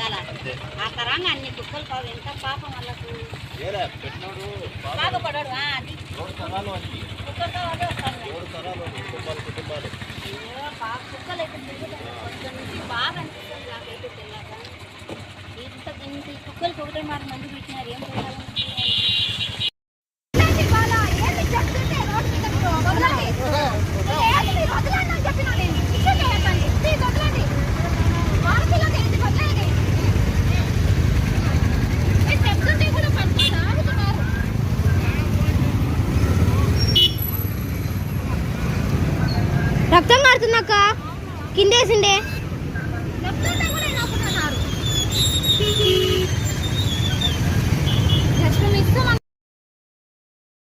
ఉండాలా ఆ తరంగా అన్ని కుక్కలు కావు ఎంత పాపం వాళ్ళకు బాగుపడాడు అది కుక్కలతో అదే వస్తాను కుక్కలు అయితే కొంచెం నుంచి బాగా అనిపిస్తుంది నాకైతే తెలియక ఇంత కుక్కలకి ఒకటే మాట మంది పెట్టినారు ఏం చేయాలి రక్తం కారుతుందక్క కిందేసిండే